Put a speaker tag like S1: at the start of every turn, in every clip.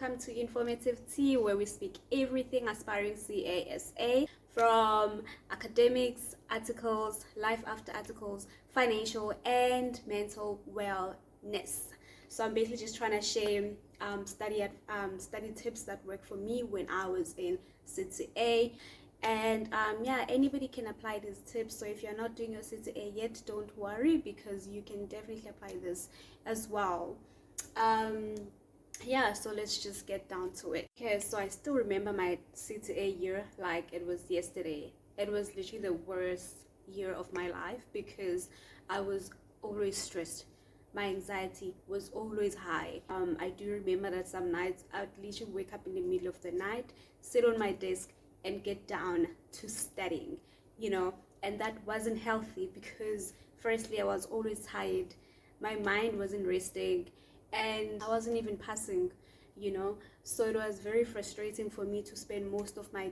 S1: welcome to Informative Tea, where we speak everything aspiring CASA, from academics, articles, life after articles, financial and mental wellness. So I'm basically just trying to share study tips that work for me when I was in CTA. And yeah, anybody can apply these tips. So if you're not doing your CTA yet, don't worry, because you can definitely apply this as well. Yeah, so let's just get down to it. Okay, so I still remember my CTA year like it was yesterday. It was literally the worst year of my life because I was always stressed. My anxiety was always high. I do remember that some nights I'd literally wake up in the middle of the night, sit on my desk, and get down to studying, and that wasn't healthy because firstly I was always tired, my mind wasn't resting, and I wasn't even passing, so it was very frustrating for me to spend most of my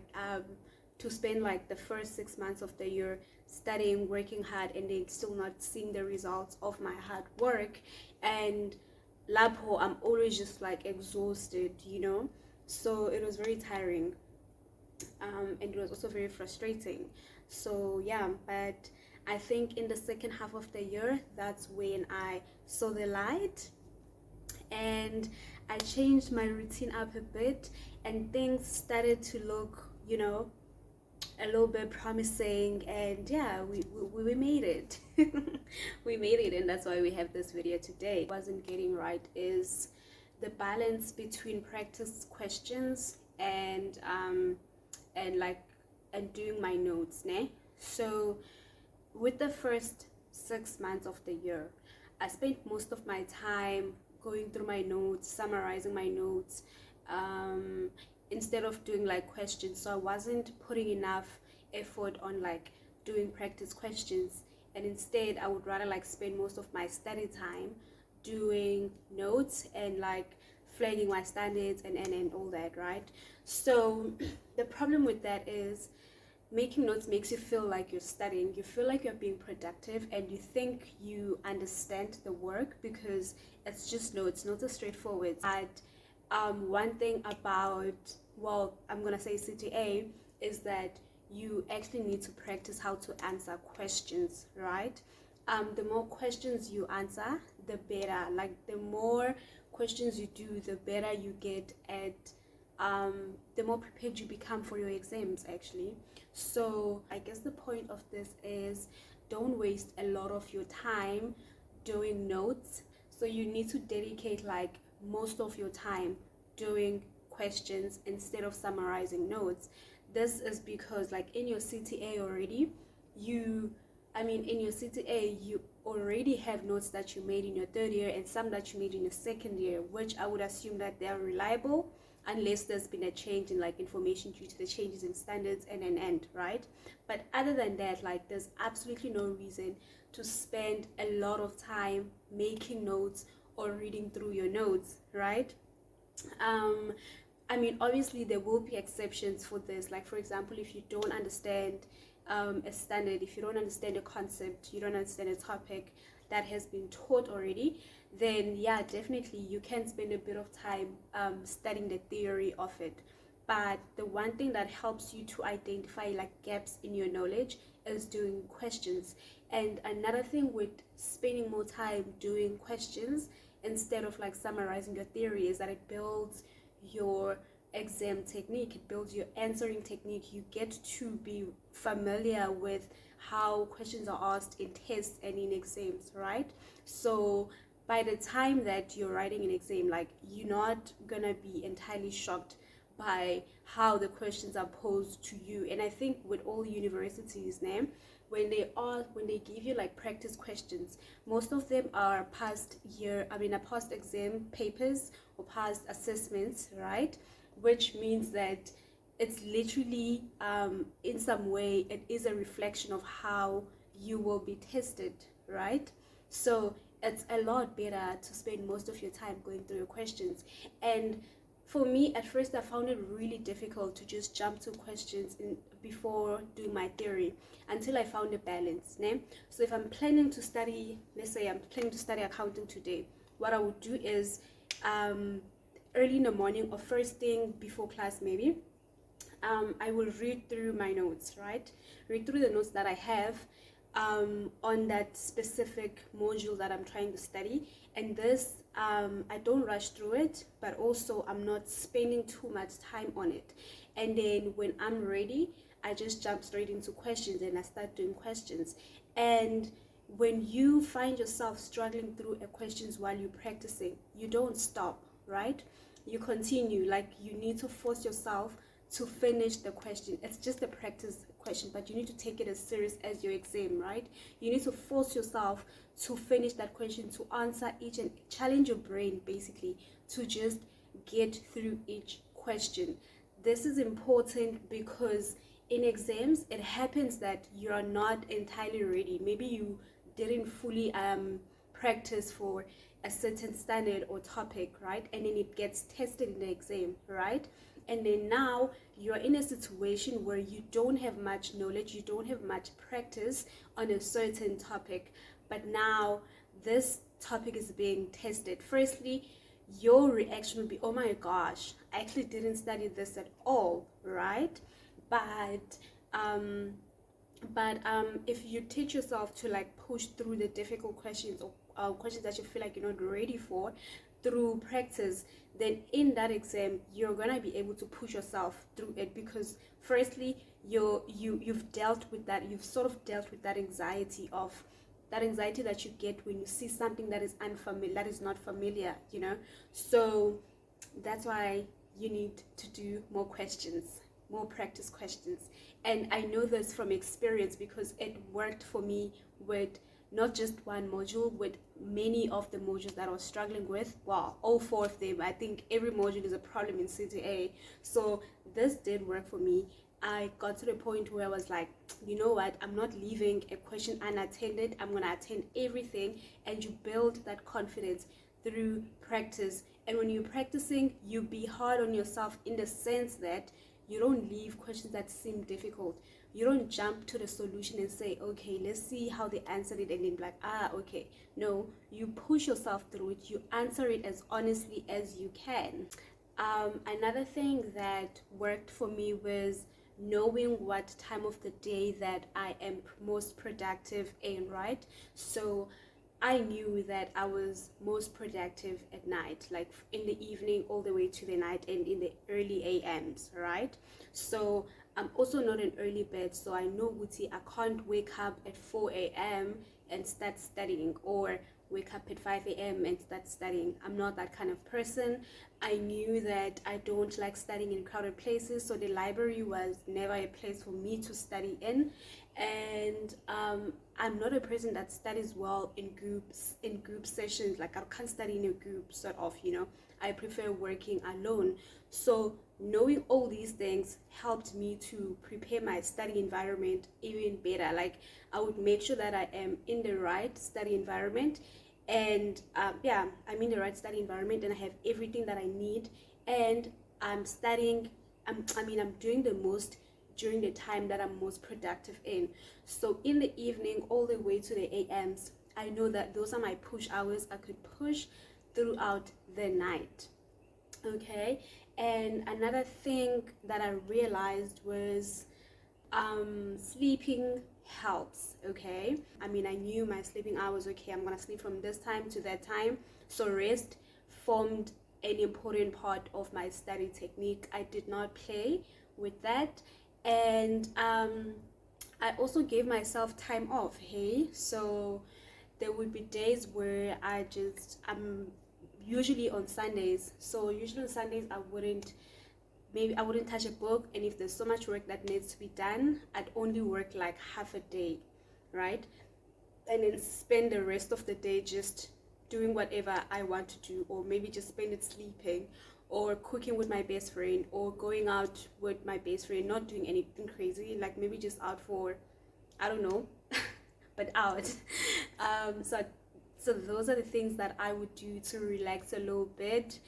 S1: to spend like the first 6 months of the year studying, working hard, and then still not seeing the results of my hard work. And labo, I'm always just like exhausted, so it was very tiring, and it was also very frustrating. So yeah, but I think in the second half of the year, that's when I saw the light, and I changed my routine up a bit, and things started to look, a little bit promising. And yeah, we made it. We made it, and that's why we have this video today. What wasn't getting right is the balance between practice questions and doing my notes, ne? So with the first 6 months of the year, I spent most of my time going through my notes, summarizing my notes, instead of doing like questions. So I wasn't putting enough effort on like doing practice questions, and instead I would rather like spend most of my study time doing notes and like flagging my standards and all that, right? So the problem with that is making notes makes you feel like you're studying, you feel like you're being productive, and you think you understand the work because it's just notes. Notes are straightforward. But one thing about, well, I'm gonna say CTA, is that you actually need to practice how to answer questions, right? The more questions you answer, the better. Like the more questions you do, the better you get at, the more prepared you become for your exams actually. So I guess the point of this is, don't waste a lot of your time doing notes. So you need to dedicate like most of your time doing questions instead of summarizing notes. This is because like in your CTA already, in your CTA you already have notes that you made in your third year and some that you made in your second year, which I would assume that they are reliable unless there's been a change in like information due to the changes in standards and right? But other than that, like there's absolutely no reason to spend a lot of time making notes or reading through your notes, right? Obviously there will be exceptions for this. Like for example, if you don't understand a standard, if you don't understand a concept, you don't understand a topic that has been taught already, then yeah, definitely you can spend a bit of time studying the theory of it. But the one thing that helps you to identify like gaps in your knowledge is doing questions. And another thing with spending more time doing questions instead of like summarizing your theory is that it builds your exam technique, it builds your answering technique. You get to be familiar with how questions are asked in tests and in exams, right? So by the time that you're writing an exam, like you're not gonna be entirely shocked by how the questions are posed to you. And I think with all universities now, when they give you like practice questions, most of them are past exam papers or past assessments, right? Which means that it's literally in some way it is a reflection of how you will be tested, right? So it's a lot better to spend most of your time going through your questions. And for me, at first I found it really difficult to just jump to questions before doing my theory, until I found a balance, né? So if I'm planning to study, let's say I'm planning to study accounting today, what I would do is early in the morning or first thing before class maybe, I will read through my notes, right? Read through the notes that I have on that specific module that I'm trying to study. And this, I don't rush through it, but also I'm not spending too much time on it. And then when I'm ready, I just jump straight into questions and I start doing questions. And when you find yourself struggling through a questions while you're practicing, you don't stop, right? You continue. Like, you need to force yourself to finish the question. It's just a practice question, but you need to take it as serious as your exam, right? You need to force yourself to finish that question, to answer each, and challenge your brain basically to just get through each question. This is important because in exams it happens that you are not entirely ready. Maybe you didn't fully practice for a certain standard or topic, right? And then it gets tested in the exam, right? And then now you're in a situation where you don't have much knowledge, you don't have much practice on a certain topic, but now this topic is being tested. Firstly, your reaction will be, oh my gosh, I actually didn't study this at all, right? But if you teach yourself to like push through the difficult questions or questions that you feel like you're not ready for through practice, then in that exam you're gonna be able to push yourself through it, because firstly you've dealt with that, you've sort of dealt with that anxiety that you get when you see something that is unfamiliar, that is not familiar, you know. So that's why you need to do more questions, more practice questions. And I know this from experience because it worked for me with not just one module, with many of the modules that I was struggling with. Wow, all 4 of them. I think every module is a problem in CTA. So this did work for me. I got to the point where I was like, you know what, I'm not leaving a question unattended. I'm going to attend everything. And you build that confidence through practice. And when you're practicing, you be hard on yourself in the sense that you don't leave questions that seem difficult. You don't jump to the solution and say, okay, let's see how they answered it, and then be like, okay. No, you push yourself through it. You answer it as honestly as you can. Another thing that worked for me was knowing what time of the day that I am most productive in, right? So I knew that I was most productive at night, like in the evening all the way to the night and in the early AMs, right? So I'm also not an early bird, so I know Guti, I can't wake up at 4 a.m. and start studying, or wake up at 5 a.m. and start studying. I'm not that kind of person. I knew that I don't like studying in crowded places, so the library was never a place for me to study in. And I'm not a person that studies well in group sessions. Like, I can't study in a group, sort of, you know. I prefer working alone. So knowing all these things helped me to prepare my study environment even better. Like, I would make sure that I am in the right study environment, and yeah, I'm in the right study environment and I have everything that I need, and I'm studying. I'm doing the most during the time that I'm most productive in. So in the evening all the way to the AMs, I know that those are my push hours. I could push throughout the night. Okay. And another thing that I realized was sleeping helps. Okay, I knew my sleeping hours. Okay, I'm gonna sleep from this time to that time. So rest formed an important part of my study technique. I did not play with that. And I also gave myself time off. Hey, so there would be days where I'm usually on Sundays. So usually on Sundays I wouldn't touch a book, and if there's so much work that needs to be done, I'd only work like half a day, right? And then spend the rest of the day just doing whatever I want to do, or maybe just spend it sleeping, or cooking with my best friend, or going out with my best friend, not doing anything crazy, like maybe just out for, I don't know, but out. So those are the things that I would do to relax a little bit.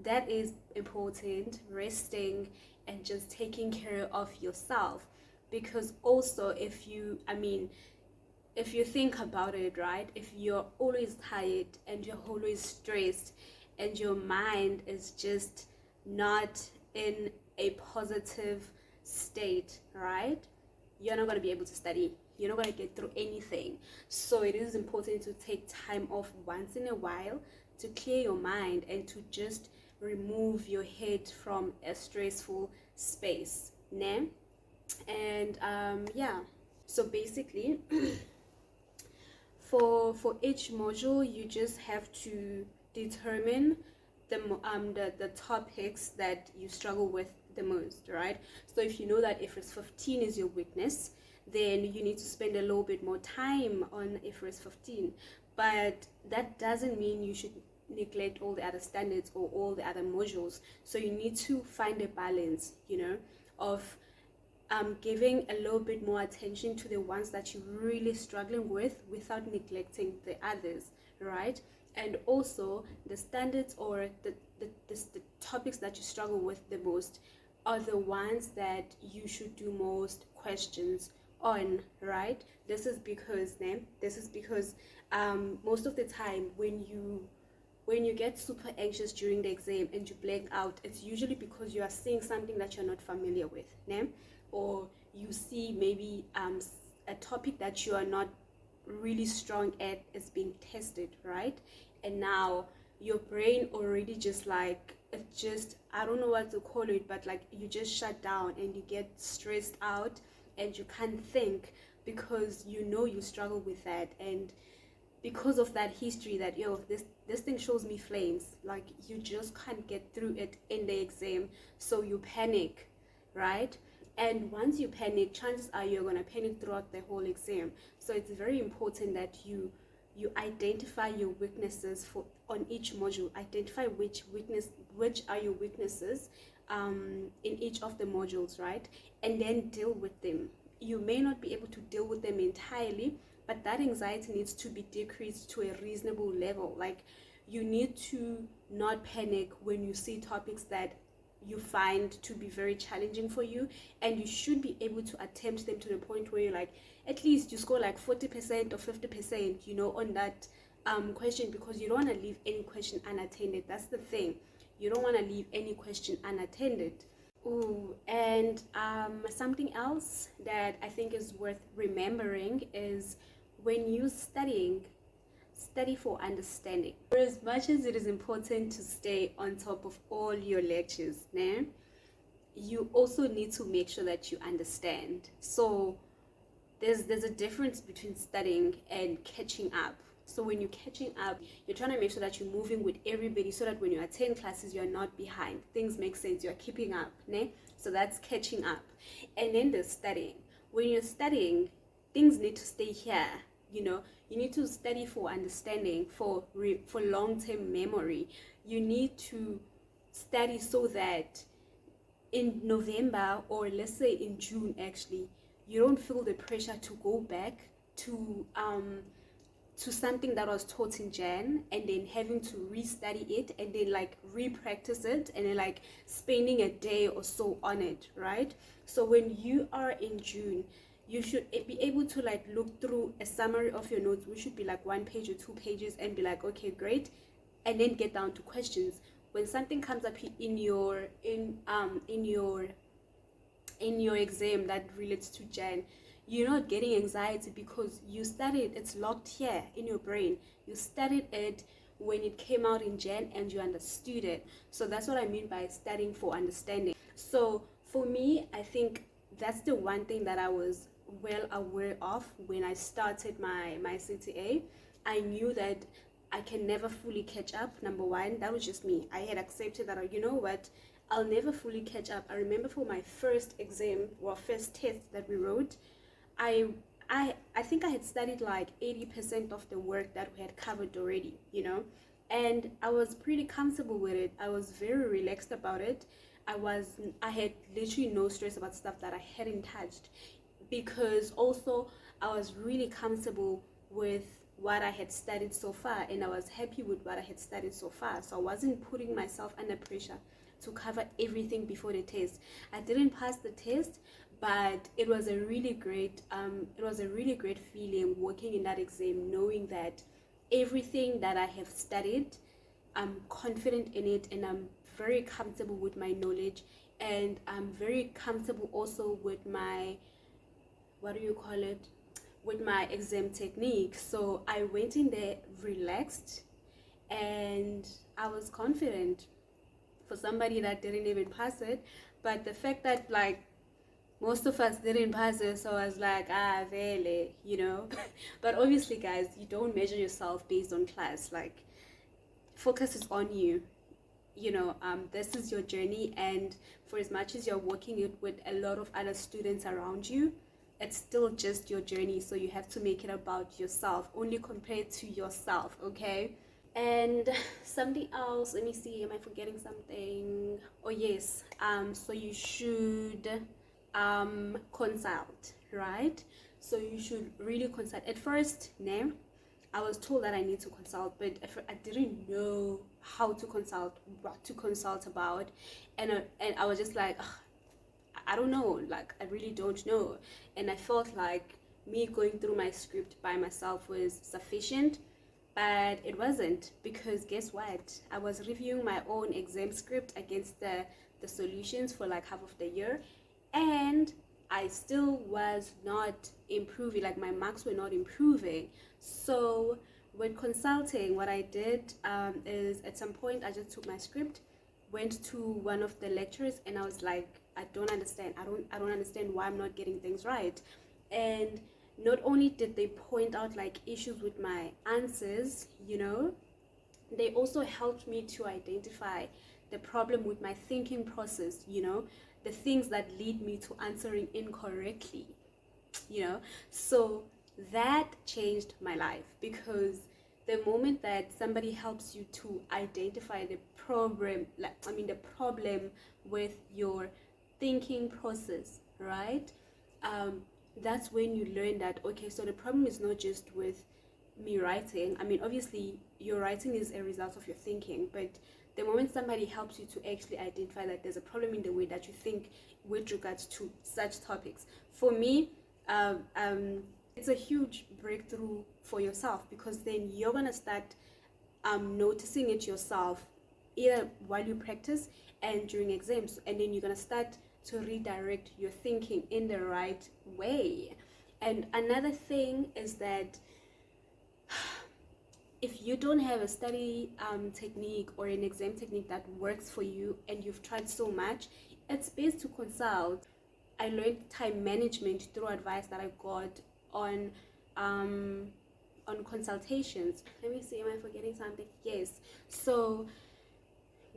S1: That is important, resting and just taking care of yourself. Because also, if you think about it, right, if you're always tired and you're always stressed and your mind is just not in a positive state, right? You're not going to be able to study. You're not going to get through anything. So it is important to take time off once in a while to clear your mind and to just remove your head from a stressful space. Né? And yeah, so basically for each module, you just have to determine the topics that you struggle with the most, right? So if you know that IFRS 15 is your weakness, then you need to spend a little bit more time on IFRS 15. But that doesn't mean you should neglect all the other standards or all the other modules. So you need to find a balance, you know, of giving a little bit more attention to the ones that you're really struggling with without neglecting the others, right? And also the standards or the topics that you struggle with the most are the ones that you should do most questions on, right? This is because most of the time when you get super anxious during the exam and you blank out, it's usually because you are seeing something that you're not familiar with, né? Or you see maybe a topic that you are not really strong at is being tested, right? And now your brain already just like, it just, I don't know what to call it, but like you just shut down and you get stressed out and you can't think because you know you struggle with that. And because of that history that, yo, this thing shows me flames, like you just can't get through it in the exam, so you panic, right? And once you panic, chances are you're going to panic throughout the whole exam. So it's very important that you identify your weaknesses on each module. Identify which are your weaknesses in each of the modules, right? And then deal with them. You may not be able to deal with them entirely, but that anxiety needs to be decreased to a reasonable level. Like, you need to not panic when you see topics that you find to be very challenging for you, and you should be able to attempt them to the point where you're like, at least you score like 40% or 50%, you know, on that question, because you don't want to leave any question unattended. That's the thing. You don't want to leave any question unattended. Ooh, and something else that I think is worth remembering is when you're studying, study for understanding. For as much as it is important to stay on top of all your lectures, né, you also need to make sure that you understand. So there's a difference between studying and catching up. So when you're catching up, you're trying to make sure that you're moving with everybody so that when you attend classes, you're not behind. Things make sense, you're keeping up, né? So that's catching up. And then there's studying. When you're studying, things need to stay here, you know. You need to study for understanding, for long-term memory. You need to study so that in November, or let's say in June actually, you don't feel the pressure to go back to something that was taught in Jan and then having to restudy it and then like re-practice it and then like spending a day or so on it, right? So when you are in June, you should be able to like look through a summary of your notes, which should be like 1 page or 2 pages, and be like, okay, great, and then get down to questions. When something comes up in your exam that relates to Jan, you're not getting anxiety because you studied, it's locked here in your brain. You studied it when it came out in Jan and you understood it. So that's what I mean by studying for understanding. So for me, I think that's the one thing that I was well aware of when I started my CTA. I knew that I can never fully catch up. Number one, that was just me. I had accepted that, you know what, I'll never fully catch up. I remember for my first exam, or first test that we wrote, I think I had studied like 80% of the work that we had covered already, you know, and I was pretty comfortable with it. I was very relaxed about it. I had literally no stress about stuff that I hadn't touched, because also I was really comfortable with what I had studied so far, and I was happy with what I had studied so far. So I wasn't putting myself under pressure to cover everything before the test. I didn't pass the test, but it was a really great feeling working in that exam, knowing that everything that I have studied I'm confident in it, and I'm very comfortable with my knowledge, and I'm very comfortable also with my, what do you call it, with my exam technique. So I went in there relaxed, and I was confident for somebody that didn't even pass it. But the fact that like most of us didn't pass it, so I was like, really, but obviously, guys, you don't measure yourself based on class. Like, focus is on you. This is your journey, and for as much as you're working it with a lot of other students around you, it's still just your journey. So you have to make it about yourself, only compared to yourself, okay? And something else, let me see, am I forgetting something? Oh yes, so you should consult, right? So you should really consult. At first, I was told that I need to consult, but I didn't know how to consult, what to consult about, and I was just like, I don't know, like I really don't know. And I felt like me going through my script by myself was sufficient, but it wasn't, because guess what? I was reviewing my own exam script against the solutions for like half of the year, and I still was not improving, like my marks were not improving. So with consulting, what I did is at some point I just took my script, went to one of the lecturers, and I was like, I don't understand. I don't understand why I'm not getting things right. And not only did they point out like issues with my answers, they also helped me to identify the problem with my thinking process, the things that lead me to answering incorrectly, so that changed my life, because the moment that somebody helps you to identify the problem, the problem with your thinking process, right? That's when you learn that, okay, so the problem is not just with me writing. Obviously your writing is a result of your thinking, but the moment somebody helps you to actually identify that there's a problem in the way that you think with regards to such topics, for me, it's a huge breakthrough for yourself, because then you're gonna start noticing it yourself, either while you practice and during exams, and then you're gonna start to redirect your thinking in the right way. And another thing is that if you don't have a study technique or an exam technique that works for you, and you've tried so much, it's best to consult. I learned time management through advice that I got on consultations. Let me see, am I forgetting something? Yes. So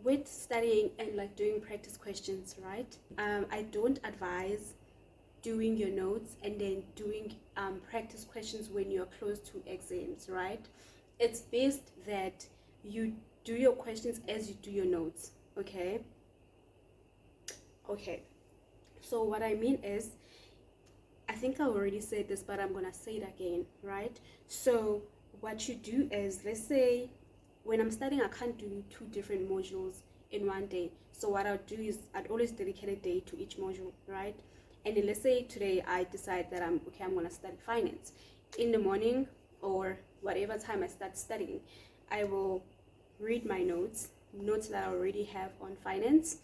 S1: with studying and like doing practice questions, right? I don't advise doing your notes and then doing practice questions when you're close to exams, right? It's best that you do your questions as you do your notes, okay? So what I mean is, I think I already said this, but I'm gonna say it again, right? So what you do is, let's say when I'm studying, I can't do 2 different modules in one day. So what I'll do is I'd always dedicate a day to each module, right? And then let's say today I decide that I'm gonna study finance. In the morning or whatever time I start studying, I will read my notes that I already have on finance,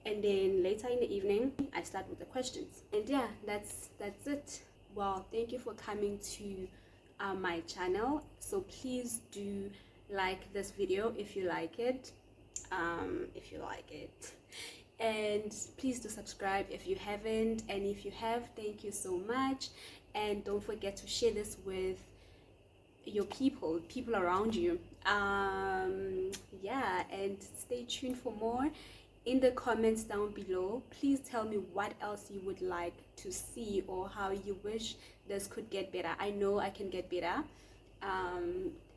S1: and then later in the evening I start with the questions. And yeah, that's it. Well, thank you for coming to my channel. So please do like this video if you like it, and please do subscribe if you haven't, and if you have, thank you so much. And don't forget to share this with your people around you. Yeah, and stay tuned for more. In the comments down below, please tell me what else you would like to see, or how you wish this could get better. I know I can get better.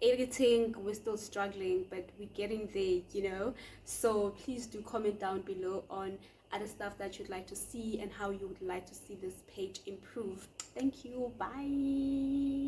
S1: Editing, we're still struggling, but we're getting there, so please do comment down below on other stuff that you'd like to see and how you would like to see this page improve. Thank you. Bye.